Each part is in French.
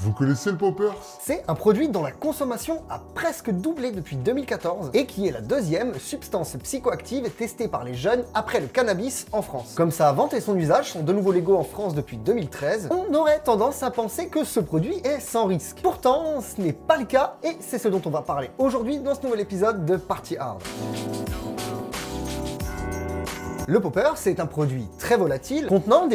Vous connaissez le poppers? C'est un produit dont la consommation a presque doublé depuis 2014 et qui est la deuxième substance psychoactive testée par les jeunes après le cannabis en France. Comme sa vente et son usage sont de nouveau légaux en France depuis 2013, on aurait tendance à penser que ce produit est sans risque. Pourtant, ce n'est pas le cas et c'est ce dont on va parler aujourd'hui dans ce nouvel épisode de Party Hard. Le popper, c'est un produit très volatile contenant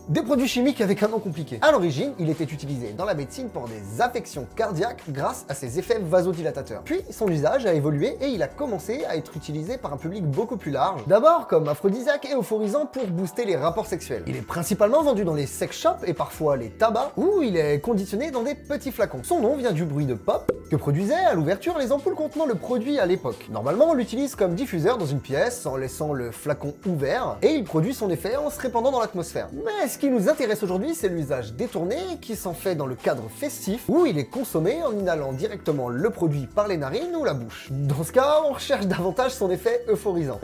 des produits chimiques avec un nom compliqué. À l'origine, il était utilisé dans la médecine pour des affections cardiaques grâce à ses effets vasodilatateurs. Puis, son usage a évolué et il a commencé à être utilisé par un public beaucoup plus large. D'abord comme aphrodisiaque et euphorisant pour booster les rapports sexuels. Il est principalement vendu dans les sex shops et parfois les tabacs, où il est conditionné dans des petits flacons. Son nom vient du bruit de pop que produisaient à l'ouverture les ampoules contenant le produit à l'époque. Normalement, on l'utilise comme diffuseur dans une pièce en laissant le flacon ouvert et il produit son effet en se répandant dans l'atmosphère. Mais ce qui nous intéresse aujourd'hui, c'est l'usage détourné qui s'en fait dans le cadre festif où il est consommé en inhalant directement le produit par les narines ou la bouche. Dans ce cas, on recherche davantage son effet euphorisant.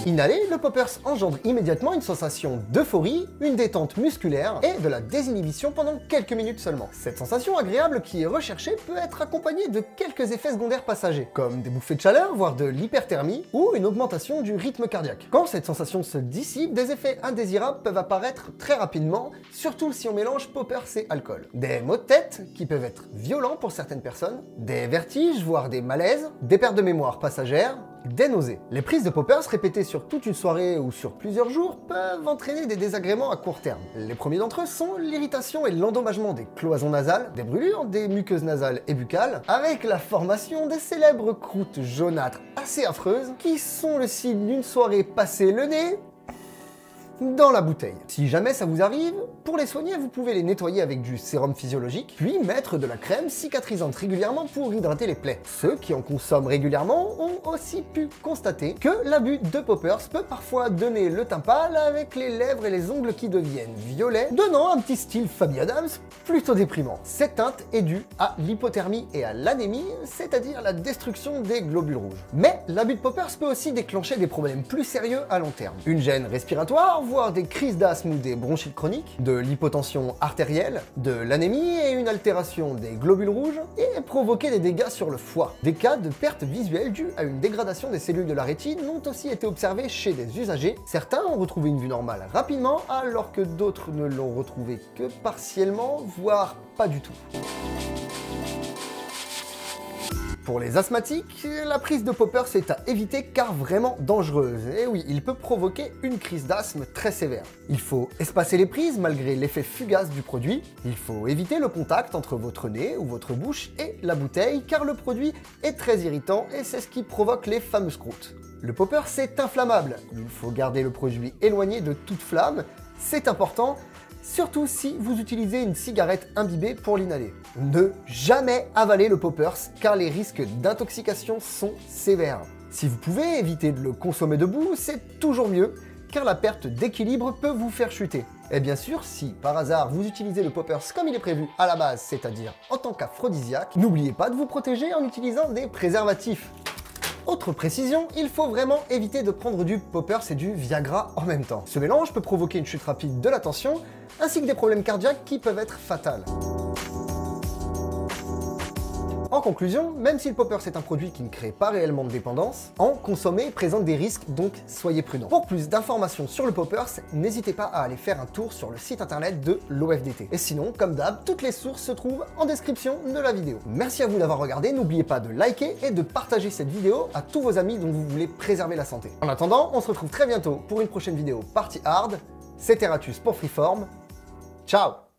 Inhaler, le poppers engendre immédiatement une sensation d'euphorie, une détente musculaire et de la désinhibition pendant quelques minutes seulement. Cette sensation agréable qui est recherchée peut être accompagnée de quelques effets secondaires passagers, comme des bouffées de chaleur, voire de l'hyperthermie, ou une augmentation du rythme cardiaque. Quand cette sensation se dissipe, des effets indésirables peuvent apparaître très rapidement, surtout si on mélange poppers et alcool. Des maux de tête, qui peuvent être violents pour certaines personnes, des vertiges, voire des malaises, des pertes de mémoire passagères, des nausées. Les prises de poppers répétées sur toute une soirée ou sur plusieurs jours peuvent entraîner des désagréments à court terme. Les premiers d'entre eux sont l'irritation et l'endommagement des cloisons nasales, des brûlures, des muqueuses nasales et buccales, avec la formation des célèbres croûtes jaunâtres assez affreuses qui sont le signe d'une soirée passée le nez dans la bouteille. Si jamais ça vous arrive, pour les soigner, vous pouvez les nettoyer avec du sérum physiologique, puis mettre de la crème cicatrisante régulièrement pour hydrater les plaies. Ceux qui en consomment régulièrement ont aussi pu constater que l'abus de poppers peut parfois donner le teint pâle avec les lèvres et les ongles qui deviennent violets, donnant un petit style Faby Adams plutôt déprimant. Cette teinte est due à l'hypothermie et à l'anémie, c'est-à-dire la destruction des globules rouges. Mais l'abus de poppers peut aussi déclencher des problèmes plus sérieux à long terme. Une gêne respiratoire, voire des crises d'asthme ou des bronchites chroniques, de l'hypotension artérielle, de l'anémie et une altération des globules rouges, et provoquer des dégâts sur le foie. Des cas de perte visuelle due à une dégradation des cellules de la rétine ont aussi été observés chez des usagers. Certains ont retrouvé une vue normale rapidement, alors que d'autres ne l'ont retrouvé que partiellement, voire pas du tout. Pour les asthmatiques, la prise de poppers est à éviter car vraiment dangereuse. Et oui, il peut provoquer une crise d'asthme très sévère. Il faut espacer les prises malgré l'effet fugace du produit. Il faut éviter le contact entre votre nez ou votre bouche et la bouteille car le produit est très irritant et c'est ce qui provoque les fameuses croûtes. Le popper, c'est inflammable. Il faut garder le produit éloigné de toute flamme. C'est important. Surtout si vous utilisez une cigarette imbibée pour l'inhaler. Ne jamais avaler le poppers car les risques d'intoxication sont sévères. Si vous pouvez éviter de le consommer debout, c'est toujours mieux car la perte d'équilibre peut vous faire chuter. Et bien sûr, si par hasard vous utilisez le poppers comme il est prévu à la base, c'est-à-dire en tant qu'aphrodisiaque, n'oubliez pas de vous protéger en utilisant des préservatifs. Autre précision, il faut vraiment éviter de prendre du poppers et du Viagra en même temps. Ce mélange peut provoquer une chute rapide de la tension, ainsi que des problèmes cardiaques qui peuvent être fatals. En conclusion, même si le poppers est un produit qui ne crée pas réellement de dépendance, en consommer présente des risques, donc soyez prudents. Pour plus d'informations sur le poppers, n'hésitez pas à aller faire un tour sur le site internet de l'OFDT. Et sinon, comme d'hab, toutes les sources se trouvent en description de la vidéo. Merci à vous d'avoir regardé, n'oubliez pas de liker et de partager cette vidéo à tous vos amis dont vous voulez préserver la santé. En attendant, on se retrouve très bientôt pour une prochaine vidéo Party Hard. C'était Ratus pour Freeform. Ciao!